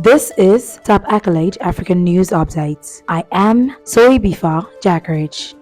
This is Top Accolade African News Updates. I am Zoe Bifa Jackridge.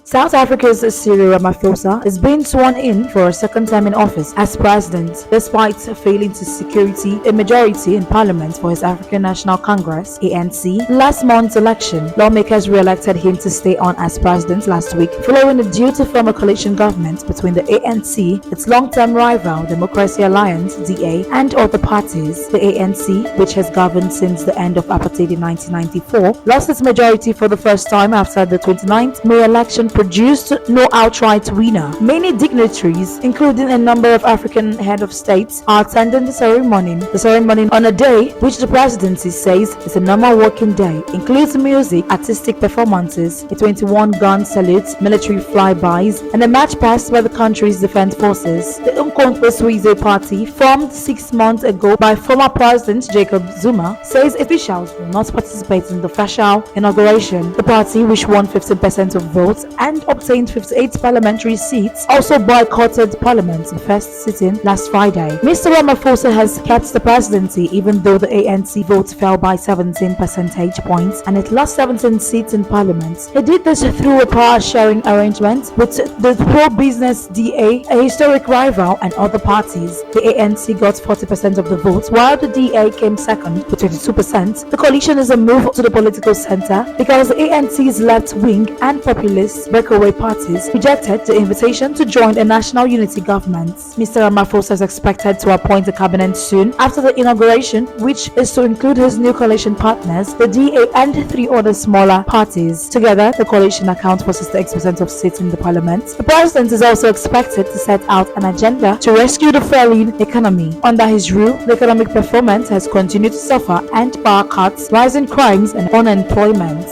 South Africa's Cyril Ramaphosa is being sworn in for a second term in office as president, despite failing to secure a majority in parliament for his African National Congress (ANC). Last month's election, lawmakers re-elected him to stay on as president last week, following a deal to form a coalition government between the ANC, its long-term rival Democracy Alliance (DA), and other parties. The ANC, which has governed since the end of apartheid in 1994, lost its majority for the first time after the 29th May election produced no outright winner. Many dignitaries, including a number of African head of states, are attending the ceremony. The ceremony, on a day which the presidency says is a normal working day, includes music, artistic performances, a 21-gun salute, military flybys, and a march past by the country's defense forces. The Umkhonto party, formed 6 months ago by former President Jacob Zuma, says officials will not participate in the official inauguration. The party, which won 15% of votes and obtained 58 parliamentary seats, also boycotted Parliament's first sitting last Friday. Mr. Ramaphosa has kept the presidency even though the ANC vote fell by 17 percentage points and it lost 17 seats in Parliament. He did this through a power-sharing arrangement with the pro-business DA, a historic rival, and other parties. The ANC got 40% of the votes, while the DA came second with 22%. The coalition is a move to the political center because the ANC's left-wing and populist breakaway parties rejected the invitation to join a national unity government. Mr. Ramaphosa is expected to appoint a cabinet soon after the inauguration, which is to include his new coalition partners, the DA and 3 other smaller parties. Together, the coalition accounts for 68% of seats in the parliament. The president is also expected to set out an agenda to rescue the failing economy. Under his rule, the economic performance has continued to suffer, and power cuts, rising crimes, and unemployment.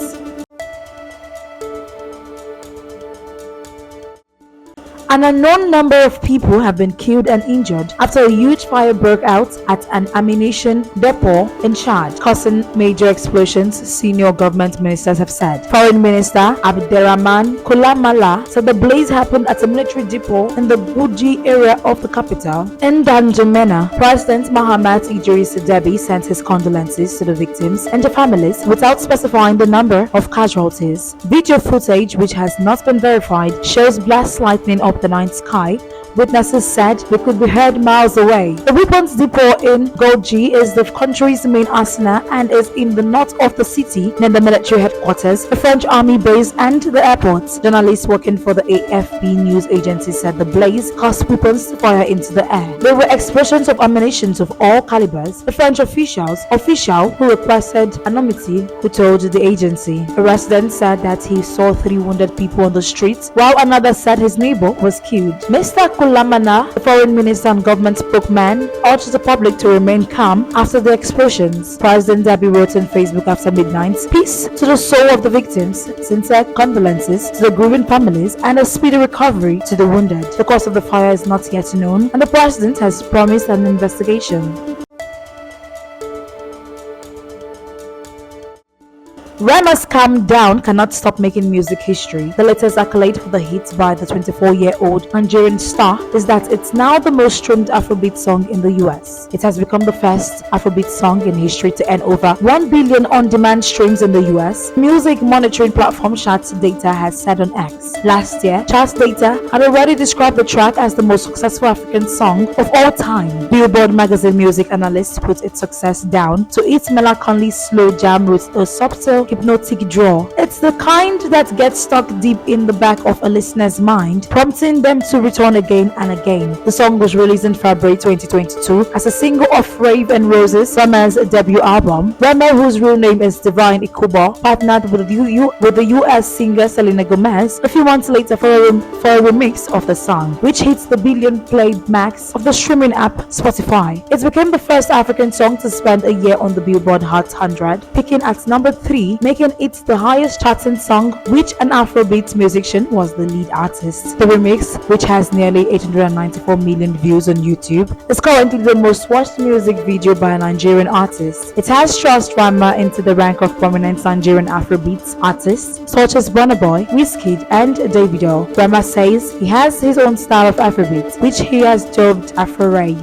An unknown number of people have been killed and injured after a huge fire broke out at an ammunition depot in Chad, causing major explosions, senior government ministers have said. Foreign Minister Abderrahman Koulamala said the blaze happened at a military depot in the Bougie area of the capital. In Danjumena, President Mahamat Idris Deby sent his condolences to the victims and their families without specifying the number of casualties. Video footage, which has not been verified, shows blast lightning up the night sky. Witnesses said they could be heard miles away. The weapons depot in Golgi is the country's main arsenal and is in the north of the city near the military headquarters, the French army base, and the airport. Journalists working for the AFP news agency said the blaze caused weapons to fire into the air. There were explosions of ammunition of all calibers. The French official who requested anonymity, who told the agency. A resident said that he saw 3 wounded people on the streets, while another said his neighbor was killed. Mr. Koulamala, the foreign minister and government spokesman, urged the public to remain calm after the explosions. President Deby wrote on Facebook after midnight, "Peace to the soul of the victims, sincere condolences to the grieving families, and a speedy recovery to the wounded." The cause of the fire is not yet known, and the president has promised an investigation. Rema's Calm Down Cannot Stop Making Music History. The latest accolade for the hit by the 24-year-old Nigerian star is that it's now the most streamed Afrobeat song in the US. It has become the first Afrobeat song in history to earn over 1 billion on-demand streams in the US. Music monitoring platform Charts Data has said on X. Last year, Charts Data had already described the track as the most successful African song of all time. Billboard magazine music analysts put its success down to its melancholy slow jam with a subtle hypnotic draw. It's the kind that gets stuck deep in the back of a listener's mind, prompting them to return again and again. The song was released in February 2022 as a single of Rave and Roses, Rema's debut album. Rema, whose real name is Divine Ikubo, partnered with the US singer Selena Gomez a few months later for a remix of the song, which hits the billion played max of the streaming app Spotify. It became the first African song to spend a year on the Billboard Hot 100, peaking at number 3, making it the highest charting song, which an Afrobeat musician was the lead artist. The remix, which has nearly 894 million views on YouTube, is currently the most watched music video by a Nigerian artist. It has thrust Rema into the rank of prominent Nigerian Afrobeat artists such as Burna Boy, Wizkid, and Davido. Rema says he has his own style of Afrobeat, which he has dubbed Afro Rave.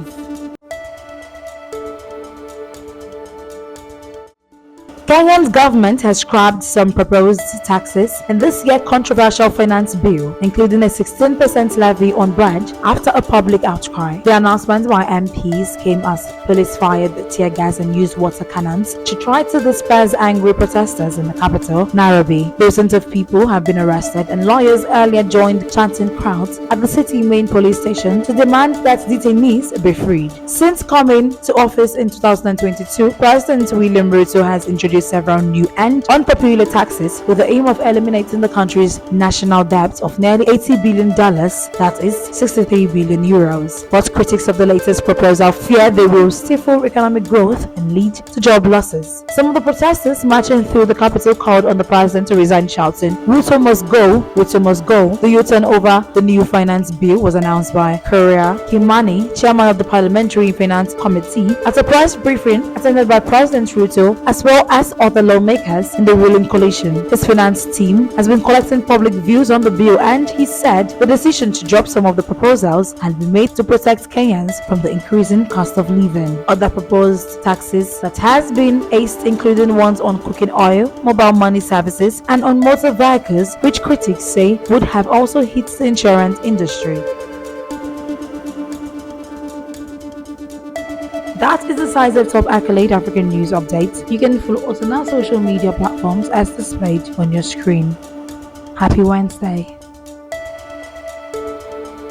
Kenya's government has scrapped some proposed taxes in this year's controversial finance bill, including a 16% levy on bread after a public outcry. The announcement by MPs came as police fired tear gas and used water cannons to try to disperse angry protesters in the capital, Nairobi. Dozens of people have been arrested, and lawyers earlier joined chanting crowds at the city main police station to demand that detainees be freed. Since coming to office in 2022, President William Ruto has introduced several new and unpopular taxes with the aim of eliminating the country's national debt of nearly $80 billion, that is 63 billion euros. But critics of the latest proposal fear they will stifle economic growth and lead to job losses. Some of the protesters marching through the capital called on the president to resign, shouting, "Ruto must go, Ruto must go." The U-turn over the new finance bill was announced by Korea Kimani, chairman of the Parliamentary Finance Committee, at a press briefing attended by President Ruto as well as other lawmakers in the ruling coalition. His finance team has been collecting public views on the bill, and he said the decision to drop some of the proposals had been made to protect Kenyans from the increasing cost of living. Other proposed taxes that has been aced including ones on cooking oil, mobile money services, and on motor vehicles, which critics say would have also hit the insurance industry. That is the size of top accolade African news updates. You can follow us on our social media platforms as displayed on your screen. Happy Wednesday.